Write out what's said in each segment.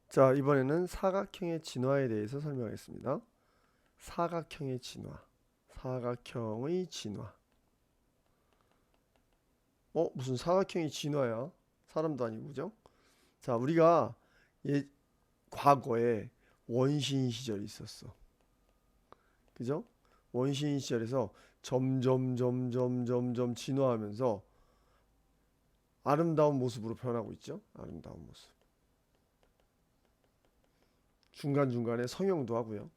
자, 이번에는 사각형의 진화에 대해서 설명하겠습니다. 사각형의 진화. 사각형의 진화. 무슨 사각형이 진화야? 사람도 아니고, 그죠? 자, 우리가 예, 과거에 원시인 시절이 있었어. 그죠? 원시인 시절에서 점점 진화하면서 아름다운 모습으로 변하고 있죠? 아름다운 모습. 중간중간에 성형도 하고요.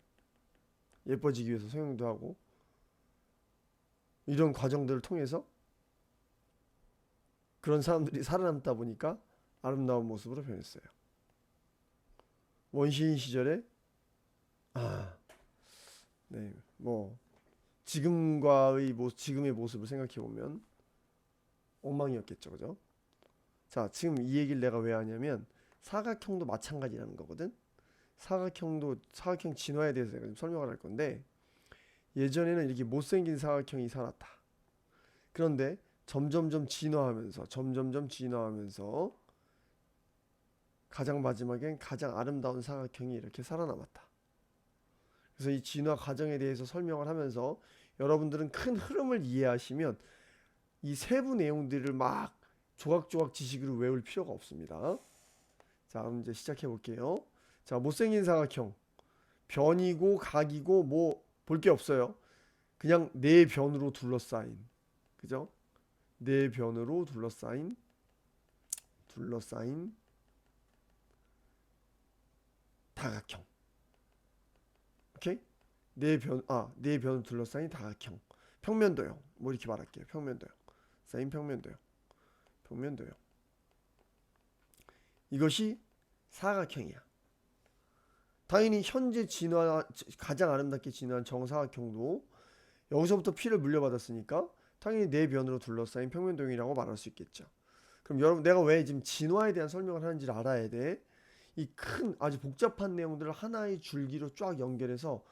예뻐지기 위해서 성형도 하고. 이런 과정들을 통해서 그런 사람들이 살아남다 보니까 아름다운 모습으로 변했어요. 원시인 시절에 아, 네, 뭐 지금의 모습을 생각해 보면 엉망이었겠죠, 그죠? 자, 지금 이 얘기를 내가 왜 하냐면 사각형도 마찬가지라는 거거든. 사각형 진화에 대해서 내가 좀 설명을 할 건데 예전에는 이렇게 못생긴 사각형이 살았다. 그런데 점점점 진화하면서 가장 마지막엔 가장 아름다운 사각형이 이렇게 살아남았다. 그래서 이 진화 과정에 대해서 설명을 하면서 여러분들은 큰 흐름을 이해하시면 이 세부 내용들을 막 조각조각 지식으로 외울 필요가 없습니다. 자, 그럼 이제 시작해 볼게요. 자, 못생긴 사각형. 변이고 각이고 뭐 볼 게 없어요. 그냥 네 변으로 둘러싸인. 그죠? 네 변으로 둘러싸인 다각형. 오케이? 네 변을 둘러싸인 다각형. 평면도형. 뭐 이렇게 말할게요. 평면도형. 쌓인 평면도형. 평면도형. 이것이 사각형이야. 당연히 현재 가장 아름답게 진화한 정사각형도 여기서부터 피를 물려받았으니까 당연히 네 변으로 둘러싸인 평면도형이라고 말할 수 있겠죠. 그럼 여러분 내가 왜 지금 진화에 대한 설명을 하는지를 알아야 돼. 이 큰 아주 복잡한 내용들을 하나의 줄기로 쫙 연결해서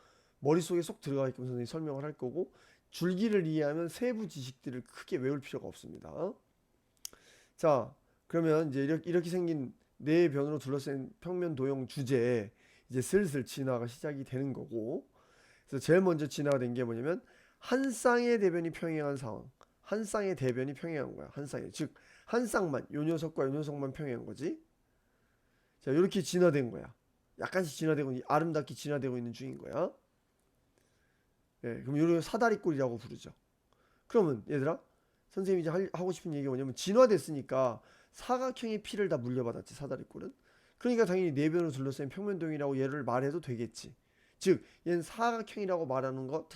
머릿속에 쏙 들어가 있게끔 선생님이 설명을 할 거고 줄기를 이해하면 세부 지식들을 크게 외울 필요가 없습니다. 자, 그러면 이제 이렇게 생긴 네 변으로 둘러싼 평면 도형 주제에 이제 슬슬 진화가 시작이 되는 거고, 그래서 제일 먼저 진화가 된 게 뭐냐면 한 쌍의 대변이 평행한 상황. 한 쌍의 대변이 평행한 거야. 한 쌍의. 즉, 한 쌍만, 요 녀석과 요 녀석만 평행한 거지. 자, 이렇게 진화된 거야. 약간씩 진화되고, 아름답게 진화되고 있는 중인 거야. 예, 그럼 이걸 사다리꼴이라고 부르죠. 그러면 얘들아, 선생님이 이제 하고 싶은 얘기가 뭐냐면 진화됐으니까 사각형의 피를 다 물려받았지 사다리꼴은. 그러니까 당연히 내변으로 둘러싸인 평면도형이라고 얘를 말해도 되겠지. 즉 얘는 사각형이라고 말하는 거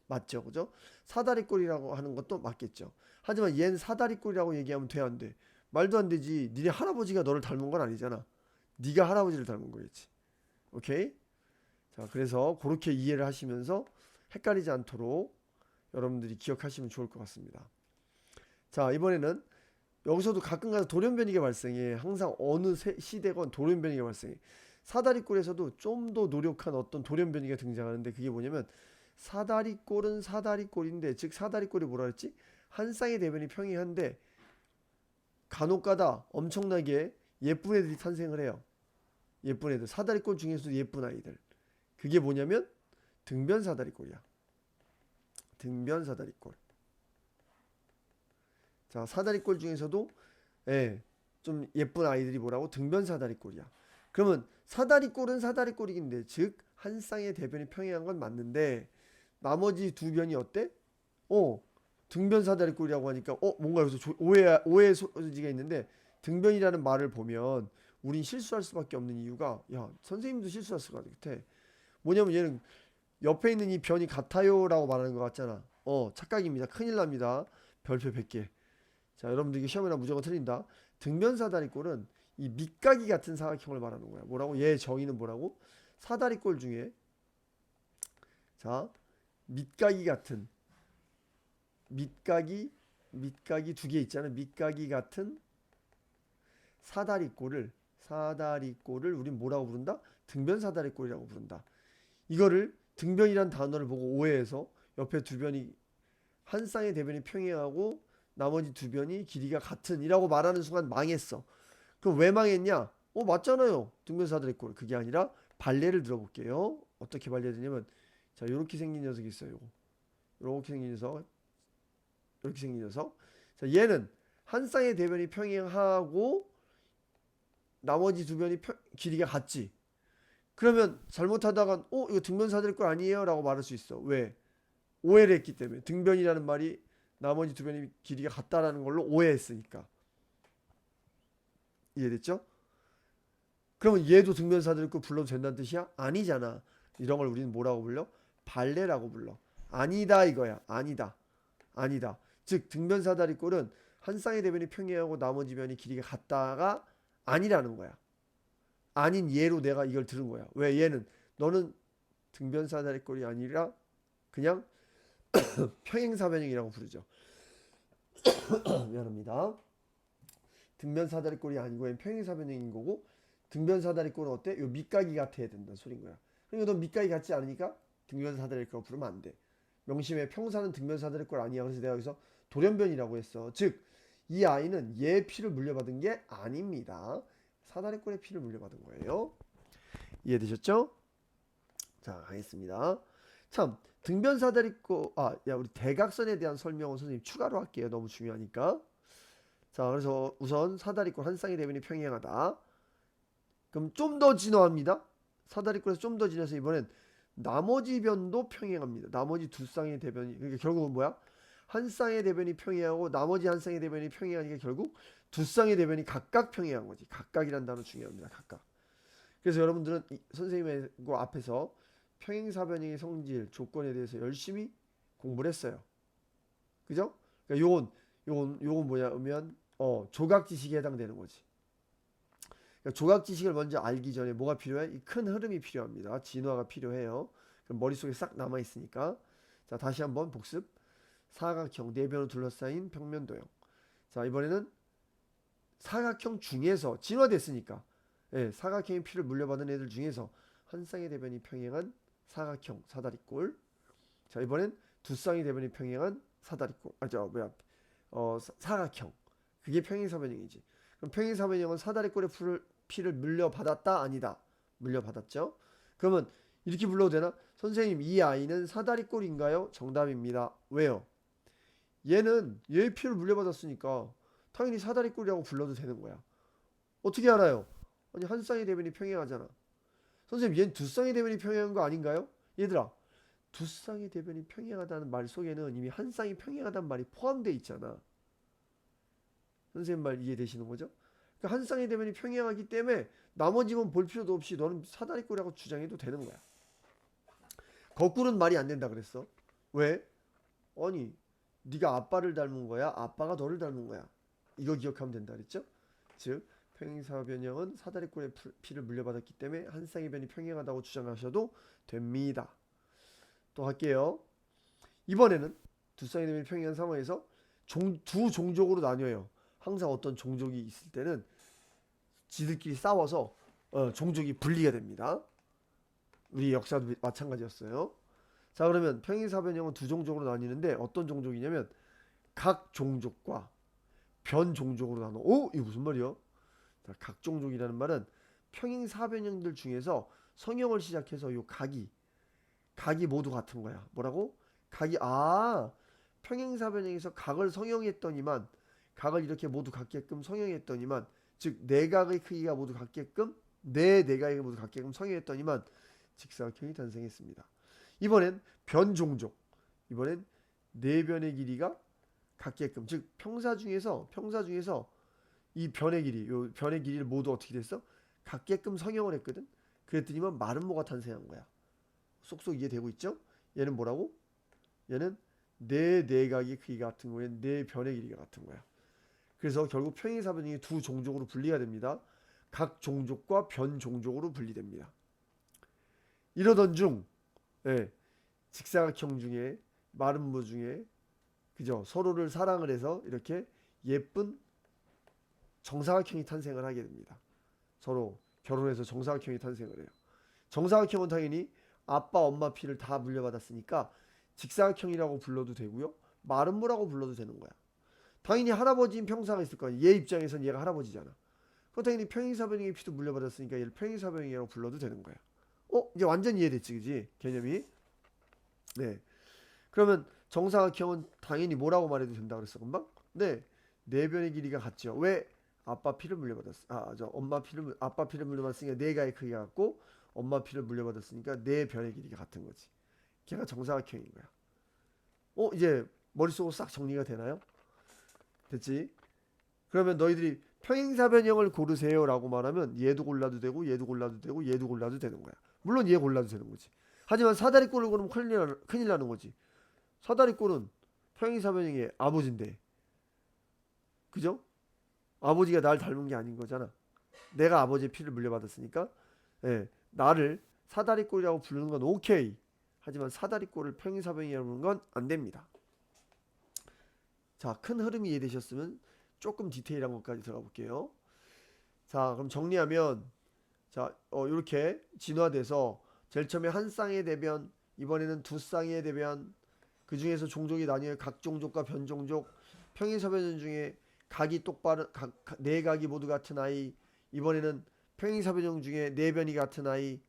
맞죠, 그죠? 사다리꼴이라고 하는 것도 맞겠죠. 하지만 얘는 사다리꼴이라고 얘기하면 돼, 안 돼? 말도 안 되지. 니네 할아버지가 너를 닮은 건 아니잖아. 네가 할아버지를 닮은 거겠지. 오케이? 자, 그래서 그렇게 이해를 하시면서 헷갈리지 않도록 여러분들이 기억하시면 좋을 것 같습니다. 자, 이번에는 여기서도 가끔가다 돌연변이가 발생해. 항상 어느 시대건 돌연변이가 발생해. 사다리꼴에서도 좀 더 노력한 어떤 돌연변이가 등장하는데 그게 뭐냐면 사다리꼴은 사다리꼴인데, 즉 사다리꼴이 뭐라 그랬지? 한 쌍의 대변이 평행한데 간혹가다 엄청나게 예쁜 애들이 탄생을 해요. 예쁜 애들. 사다리꼴 중에서도 예쁜 아이들. 그게 뭐냐면 등변사다리꼴이야. 등변사다리꼴. 자, 사다리꼴 중에서도 좀 예쁜 아이들이 뭐라고? 등변사다리꼴이야. 그러면 사다리꼴은 사다리꼴이긴데, 즉 한 쌍의 대변이 평행한 건 맞는데 나머지 두 변이 어때? 어, 등변사다리꼴이라고 하니까 뭔가 여기서 오해 소지가 있는데 등변이라는 말을 보면 우린 실수할 수밖에 없는 이유가, 야, 선생님도 실수했을 것 같아. 뭐냐면 얘는 옆에 있는 이 변이 같아요라고 말하는 것 같잖아. 착각입니다. 큰일 납니다. 별표 100개. 자, 여러분들 이게 시험에나 무조건 틀린다. 등변사다리꼴은 이 밑가기 같은 사각형을 말하는 거야. 뭐라고? 얘 정의는 뭐라고? 사다리꼴 중에 자, 밑가기 같은 밑가기 밑가기 두 개 있잖아. 밑가기 같은 사다리꼴을 우린 뭐라고 부른다? 등변사다리꼴이라고 부른다. 이거를 등변이란 단어를 보고 오해해서 옆에 두 변이 한 쌍의 대변이 평행하고 나머지 두 변이 길이가 같은이라고 말하는 순간 망했어. 그럼 왜 망했냐? 맞잖아요. 등변사다리꼴. 그게 아니라 발레를 들어볼게요. 어떻게 발레되냐면 자, 요렇게 생긴 녀석이 있어요. 요렇게 생긴 녀석. 이렇게 생긴 녀석. 자, 얘는 한 쌍의 대변이 평행하고 나머지 두 변이 길이가 같지. 그러면 잘못하다가 이거 등변사다리꼴 아니에요? 라고 말할 수 있어. 왜? 오해를 했기 때문에. 등변이라는 말이 나머지 두 변이 길이가 같다라는 걸로 오해했으니까. 이해됐죠? 그러면 얘도 등변사다리꼴 불러도 된다는 뜻이야? 아니잖아. 이런 걸 우리는 뭐라고 불러? 발레라고 불러. 아니다 이거야. 아니다. 아니다. 즉 등변사다리꼴은 한 쌍의 대변이 평행하고 나머지 변이 길이가 같다가 아니라는 거야. 아닌 예로 내가 이걸 들은 거야. 왜? 얘는 너는 등변사다리꼴이 아니라 그냥 평행사변형이라고 부르죠. 미안합니다. 등변사다리꼴이 아니고 얘는 평행사변형인 거고 등변사다리꼴은 어때? 요 밑각이 같아야 된다는 소린 거야. 그러니까 너 밑각이 같지 않으니까 등변사다리꼴 부르면 안 돼. 명심해. 평사는 등변사다리꼴 아니야. 그래서 내가 여기서 돌연변이라고 했어. 즉 이 아이는 얘 피를 물려받은 게 아닙니다. 사다리꼴의 피를 물려받은 거예요. 이해되셨죠? 자, 가겠습니다. 참, 등변사다리꼴, 우리 대각선에 대한 설명은 선생님 추가로 할게요. 너무 중요하니까. 자, 그래서 우선 사다리꼴 한 쌍의 대변이 평행하다. 그럼 좀 더 진화합니다. 사다리꼴에서 좀 더 진화해서 이번엔 나머지 변도 평행합니다. 나머지 두 쌍의 대변이, 그러니까 결국은 뭐야? 한 쌍의 대변이 평행하고 나머지 한 쌍의 대변이 평행하니까 결국 두 쌍의 대변이 각각 평행한 거지. 각각이란 단어 중요합니다. 각각. 그래서 여러분들은 선생님의 앞에서 평행사변형의 성질 조건에 대해서 열심히 공부를 했어요. 그죠? 그러니까 요건 뭐냐면 조각지식에 해당되는 거지. 그러니까 조각지식을 먼저 알기 전에 뭐가 필요해? 이 큰 흐름이 필요합니다. 진화가 필요해요. 그럼 머릿속에 싹 남아 있으니까. 자, 다시 한번 복습. 사각형 내변으로 둘러싸인 평면도형. 자, 이번에는 사각형 중에서 진화됐으니까 사각형의 피를 물려받은 애들 중에서 한 쌍의 대변이 평행한 사각형 사다리꼴. 자, 이번엔 두 쌍의 대변이 평행한 사다리꼴. 사각형. 그게 평행사변형이지. 그럼 평행사변형은 사다리꼴의 피를 물려받았다 아니다. 물려받았죠. 그러면 이렇게 불러도 되나? 선생님, 이 아이는 사다리꼴인가요? 정답입니다. 왜요? 얘는 얘의 피를 물려받았으니까 당연히 사다리꼴이라고 불러도 되는 거야. 어떻게 알아요? 아니, 한 쌍의 대변이 평행하잖아. 선생님, 얘는 두 쌍의 대변이 평행한 거 아닌가요? 얘들아, 두 쌍의 대변이 평행하다는 말 속에는 이미 한 쌍이 평행하다는 말이 포함되어 있잖아. 선생님 말 이해되시는 거죠? 그러니까 한 쌍의 대변이 평행하기 때문에 나머지만 볼 필요도 없이 너는 사다리꼴이라고 주장해도 되는 거야. 거꾸로는 말이 안 된다 그랬어. 왜? 아니, 네가 아빠를 닮은 거야? 아빠가 너를 닮은 거야? 이거 기억하면 된다 그랬죠? 즉 평행사변형은 사다리꼴의 피를 물려받았기 때문에 한 쌍의 변이 평행하다고 주장하셔도 됩니다. 또 할게요. 이번에는 두 쌍의 변이 평행한 상황에서 두 종족으로 나뉘어요. 항상 어떤 종족이 있을 때는 지들끼리 싸워서 종족이 분리가 됩니다. 우리 역사도 마찬가지였어요. 자, 그러면 평행사변형은 두 종족으로 나뉘는데 어떤 종족이냐면 각 종족과 변 종족으로 나눠. 이거 무슨 말이야? 자, 각 종족이라는 말은 평행사변형들 중에서 성형을 시작해서 요 각이 모두 같은 거야. 뭐라고? 각이 평행사변형에서 각을 성형했더니만 각을 이렇게 모두 같게끔 성형했더니만 즉 내각의 크기가 모두 같게끔 내각이 모두 같게끔 성형했더니만 직사각형이 탄생했습니다. 이번엔 변종족. 이번엔 네 변의 길이가 같게끔 즉 평사 중에서 이 변의 길이 요 변의 길이를 모두 어떻게 됐어? 같게끔 성형을 했거든. 그랬더니만 마름모가 탄생한 거야. 쏙쏙 이해되고 있죠? 얘는 뭐라고? 얘는 네 내각의 크기가 같은 거에 네 변의 길이가 같은 거야. 그래서 결국 평행사변형이 두 종족으로 분리가 됩니다. 각 종족과 변 종족으로 분리됩니다. 이러던 중 직사각형 중에 마름모 중에 그죠? 서로를 사랑을 해서 이렇게 예쁜 정사각형이 탄생을 하게 됩니다. 서로 결혼해서 정사각형이 탄생을 해요. 정사각형은 당연히 아빠 엄마 피를 다 물려받았으니까 직사각형이라고 불러도 되고요. 마름모라고 불러도 되는 거야. 당연히 할아버지인 평사가 있을 거 아니야. 얘 입장에선 얘가 할아버지잖아. 그럼 당연히 평행사변형의 P도 물려받았으니까 얘를 평행사변형이라고 불러도 되는 거야. 이제 완전 이해됐지, 그지? 개념이. 네. 그러면 정사각형은 당연히 뭐라고 말해도 된다 그랬어, 금방? 네. 네 변의 길이가 같죠. 왜? 아빠 P를 물려받았어. 아빠 P를 물려받았으니까 네 가의 크기가 같고, 엄마 P를 물려받았으니까 네 변의 길이가 같은 거지. 걔가 정사각형인 거야. 이제 머릿속으로 싹 정리가 되나요? 됐지? 그러면 너희들이 평행사변형을 고르세요라고 말하면 얘도 골라도 되고 얘도 골라도 되고 얘도 골라도 되는 거야. 물론 얘 골라도 되는 거지. 하지만 사다리꼴을 고르면 큰일 나는 거지. 사다리꼴은 평행사변형의 아버지인데, 그죠? 아버지가 날 닮은 게 아닌 거잖아. 내가 아버지의 피를 물려받았으니까, 예, 나를 사다리꼴이라고 부르는 건 오케이. 하지만 사다리꼴을 평행사변형이라고 부르는 건 안 됩니다. 자, 큰 흐름이 이해되셨으면 조금 디테일한 것까지 들어가 볼게요. 자, 그럼 정리하면, 자, 이렇게 진화돼서 제일 처음에 한 쌍의 대변, 이번에는 두 쌍의 대변, 그 중에서 종족이 나뉘어요. 각 종족과 변종족, 평행사변형 중에 각이 똑바른 네 각이 모두 같은 아이, 이번에는 평행사변형 중에 네 변이 같은 아이,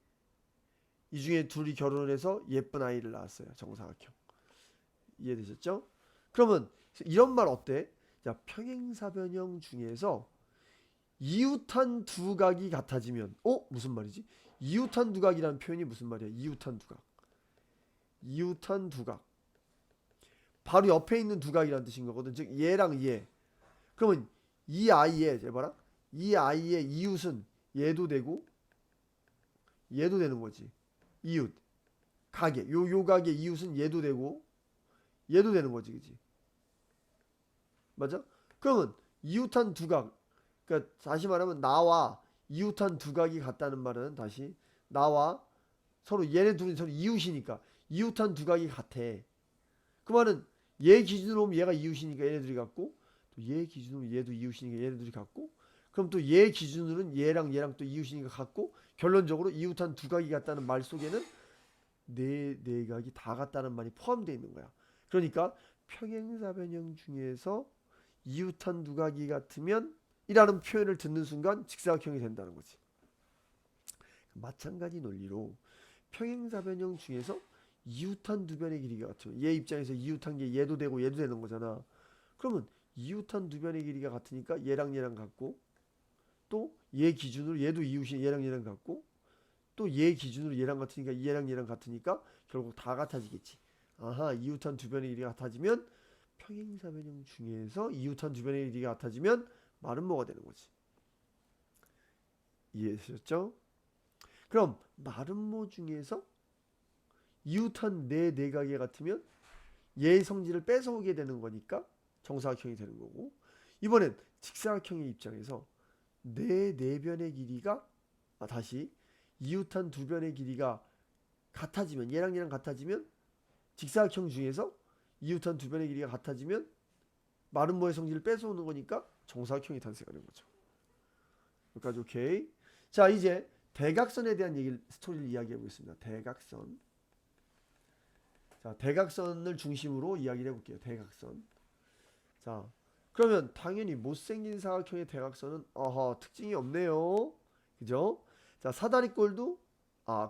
이 중에 둘이 결혼을 해서 예쁜 아이를 낳았어요. 정사각형. 이해되셨죠? 그러면 이런 말 어때? 자, 평행사변형 중에서 이웃한 두 각이 같아지면, 무슨 말이지? 이웃한 두 각이라는 표현이 무슨 말이야? 이웃한 두 각. 이웃한 두 각. 바로 옆에 있는 두 각이라는 뜻인 거거든. 즉 얘랑 얘. 그러면 이 아이의, 봐라. 이 아이의 이웃은 얘도 되고 얘도 되는 거지. 이웃. 각의 요 각의 이웃은 얘도 되고 얘도 되는 거지. 그지? 맞아? 그러면 이웃한 두 각. 그러니까 다시 말하면 나와 이웃한 두 각이 같다는 말은, 다시 나와 서로 얘네 둘이 서로 이웃이니까 이웃한 두 각이 같아. 그 말은 얘 기준으로 보면 얘가 이웃이니까 얘네들이 같고, 또 얘 기준으로 얘도 이웃이니까 얘네들이 같고, 그럼 또 얘 기준으로는 얘랑 또 이웃이니까 같고, 결론적으로 이웃한 두 각이 같다는 말 속에는 네 각이 다 같다는 말이 포함되어 있는 거야. 그러니까 평행사변형 중에서 이웃한 두 각이 같으면 이라는 표현을 듣는 순간 직사각형이 된다는 거지. 마찬가지 논리로 평행사변형 중에서 이웃한 두 변의 길이가 같으면, 얘 입장에서 이웃한 게 얘도 되고 얘도 되는 거잖아. 그러면 이웃한 두 변의 길이가 같으니까 얘랑 같고, 또 얘 기준으로 얘도 이웃이 얘랑 같고, 또 얘 기준으로 얘랑 같으니까 얘랑 같으니까 결국 다 같아지겠지. 아하, 이웃한 두 변의 길이가 같아지면, 평행사변형 중에서 이웃한 두 변의 길이가 같아지면 말은 뭐가 되는 거지. 이해되셨죠? 그럼 마름모 중에서 이웃한 네 내각이 같으면 얘의 성질을 뺏어오게 되는 거니까 정사각형이 되는 거고, 이번엔 직사각형의 입장에서 네 변의 길이가, 다시 이웃한 두 변의 길이가 같아지면, 얘랑 같아지면, 직사각형 중에서 이웃한 두 변의 길이가 같아지면 마름모의 성질을 뺏어오는 거니까 정사각형이 탄생하는 거죠. 여기까지 오케이. 자, 이제 대각선에 대한 스토리를 이야기해 보겠습니다. 대각선. 자, 대각선을 중심으로 이야기를 해볼게요. 대각선. 자, 그러면 당연히 못생긴 사각형의 대각선은 특징이 없네요. 그죠? 자, 사다리꼴도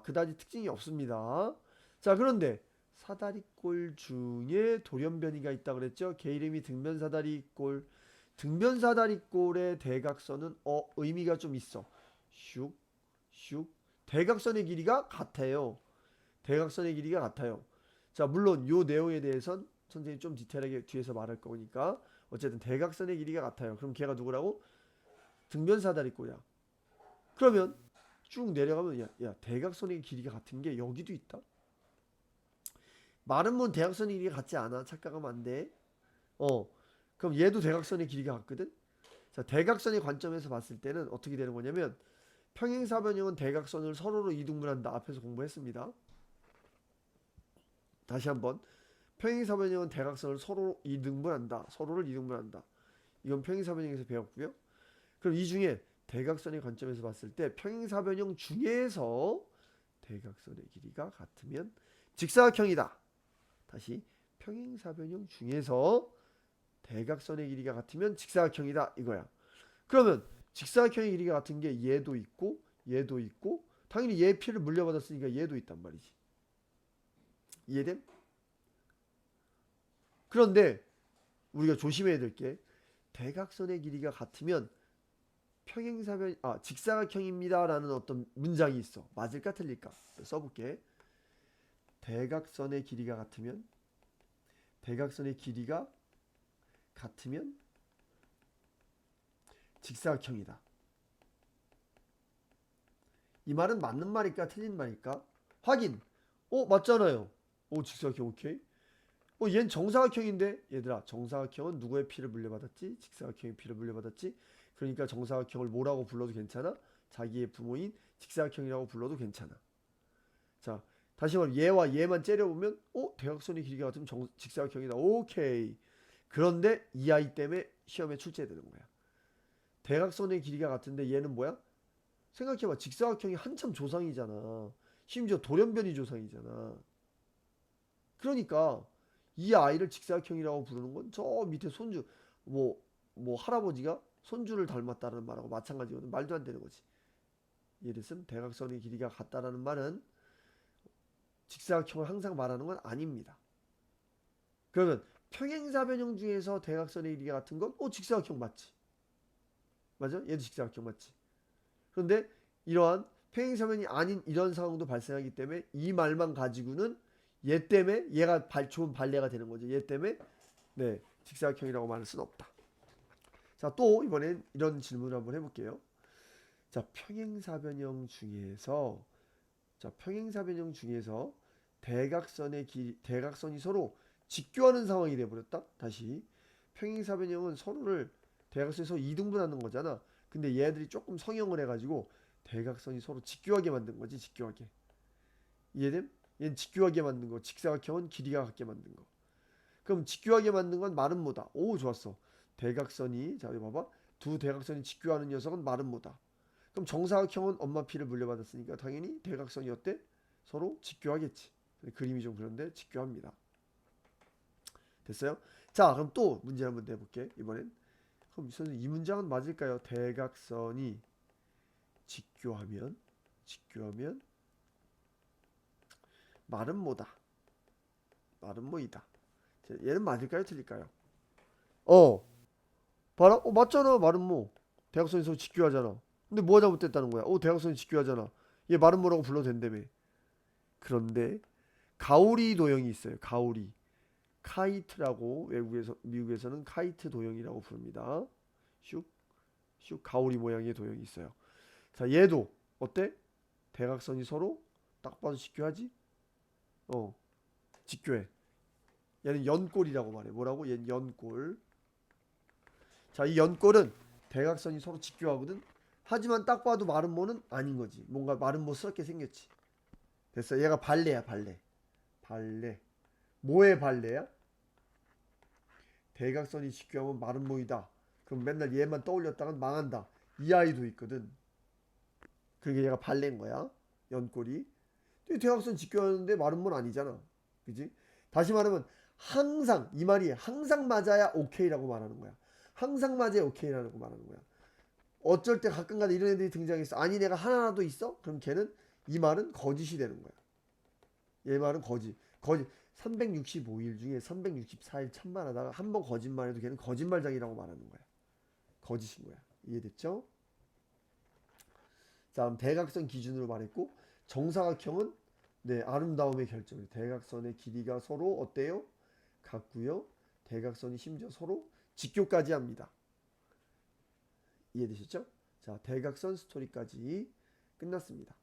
그다지 특징이 없습니다. 자, 그런데 사다리꼴 중에 돌연변이가 있다 그랬죠? 걔 이름이 등변사다리꼴. 등변사다리꼴의 대각선은 의미가 좀 있어. 슉 대각선의 길이가 같아요. 대각선의 길이가 같아요. 자, 물론 요 내용에 대해선 선생님이 좀 디테일하게 뒤에서 말할 거니까 어쨌든 대각선의 길이가 같아요. 그럼 걔가 누구라고? 등변사다리꼴이야. 그러면 쭉 내려가면 야 대각선의 길이가 같은 게 여기도 있다. 말은 뭐 대각선의 길이가 같지 않아. 착각하면 안 돼. 그럼 얘도 대각선의 길이가 같거든. 자, 대각선의 관점에서 봤을 때는 어떻게 되는 거냐면, 평행사변형은 대각선을 서로로 이등분한다. 앞에서 공부했습니다. 다시 한번. 평행사변형은 대각선을 서로 이등분한다. 서로를 이등분한다. 이건 평행사변형에서 배웠고요. 그럼 이 중에 대각선의 관점에서 봤을 때 평행사변형 중에서 대각선의 길이가 같으면 직사각형이다. 다시, 평행사변형 중에서 대각선의 길이가 같으면 직사각형이다. 이거야. 그러면 직사각형의 길이가 같은 게 얘도 있고 얘도 있고 당연히 얘 피를 물려받았으니까 얘도 있단 말이지. 이해됨? 그런데 우리가 조심해야 될 게 대각선의 길이가 같으면 직사각형입니다 라는 어떤 문장이 있어. 맞을까 틀릴까? 써볼게. 대각선의 길이가 같으면 직사각형이다. 이 말은 맞는 말일까 틀린 말일까? 확인. 맞잖아요. 직사각형 오케이. 얘는 정사각형인데 얘들아 정사각형은 누구의 피를 물려받았지? 직사각형의 피를 물려받았지? 그러니까 정사각형을 뭐라고 불러도 괜찮아? 자기의 부모인 직사각형이라고 불러도 괜찮아. 자 다시 말해 얘와 얘만 째려보면 대각선의 길이가 같으면 직사각형이다. 오케이. 그런데 이 아이 때문에 시험에 출제되는 거야. 대각선의 길이가 같은데 얘는 뭐야? 생각해봐. 직사각형이 한참 조상이잖아. 심지어 돌연변이 조상이잖아. 그러니까 이 아이를 직사각형이라고 부르는 건 저 밑에 손주 뭐 할아버지가 손주를 닮았다는 말하고 마찬가지거든. 말도 안 되는 거지. 이랬음 대각선의 길이가 같다라는 말은 직사각형을 항상 말하는 건 아닙니다. 그러면 평행사변형 중에서 대각선의 길이가 같은 건 직사각형 맞지. 맞아? 얘도 직사각형 맞지. 그런데 이러한 평행사변이 아닌 이런 상황도 발생하기 때문에 이 말만 가지고는 얘 때문에 얘가 좋은 발레가 되는 거죠. 얘 때문에 네 직사각형이라고 말할 수는 없다. 자, 또 이번엔 이런 질문을 한번 해볼게요. 자, 평행사변형 중에서 대각선이 서로 직교하는 상황이 돼버렸다. 다시 평행사변형은 서로를 대각선에서 이등분하는 거잖아. 근데 얘들이 조금 성형을 해가지고 대각선이 서로 직교하게 만든 거지. 직교하게. 이해됨? 얘는 직교하게 만든 거. 직사각형은 길이가 같게 만든 거. 그럼 직교하게 만든 건 말은 뭐다? 오, 좋았어. 대각선이 자 여기 봐봐. 두 대각선이 직교하는 녀석은 말은 뭐다? 그럼 정사각형은 엄마 피를 물려받았으니까 당연히 대각선이 어때? 서로 직교하겠지. 그림이 좀 그런데 직교합니다. 됐어요? 자, 그럼 또 문제 한번 내볼게. 이번엔 그럼 선생님 이 문장은 맞을까요? 대각선이 직교하면 말은 뭐다? 말은 뭐이다? 얘는 맞을까요? 틀릴까요? 봐라. 맞잖아. 말은 뭐. 대각선이 서로 직교하잖아. 근데 뭐가 잘못됐다는 거야? 대각선이 직교하잖아. 얘 말은 뭐라고 불러도 된다며. 그런데 가오리 도형이 있어요. 가오리. 카이트라고 미국에서는 카이트 도형이라고 부릅니다. 슉 가오리 모양의 도형이 있어요. 자, 얘도 어때? 대각선이 서로 딱 봐도 직교하지? 직교해. 얘는 연골이라고 말해. 뭐라고? 얘는 연골. 자, 이 연골은 대각선이 서로 직교하거든. 하지만 딱 봐도 마름모는 아닌 거지. 뭔가 마름모스럽게 생겼지. 됐어. 얘가 발레야, 발레. 뭐의 발레야? 대각선이 직교하면 마름모이다. 그럼 맨날 얘만 떠올렸다간 망한다. 이 아이도 있거든. 그러니까 얘가 발레인 거야. 연골이. 대각선 직교하는데 마름모는 아니잖아. 그지? 다시 말하면 항상 이 말이 항상 맞아야 오케이라고 말하는 거야. 항상 맞아야 오케이라고 말하는 거야. 어쩔 때 가끔가다 이런 애들이 등장했어. 아니 내가 하나라도 있어? 그럼 걔는 이 말은 거짓이 되는 거야. 얘 말은 거짓 365일 중에 364일 참말하다가 한 번 거짓말해도 걔는 거짓말장이라고 말하는 거야. 거짓인 거야. 이해됐죠? 자, 그럼 대각선 기준으로 말했고 정사각형은 네 아름다움의 결정. 대각선의 길이가 서로 어때요? 같고요. 대각선이 심지어 서로 직교까지 합니다. 이해되셨죠? 자, 대각선 스토리까지 끝났습니다.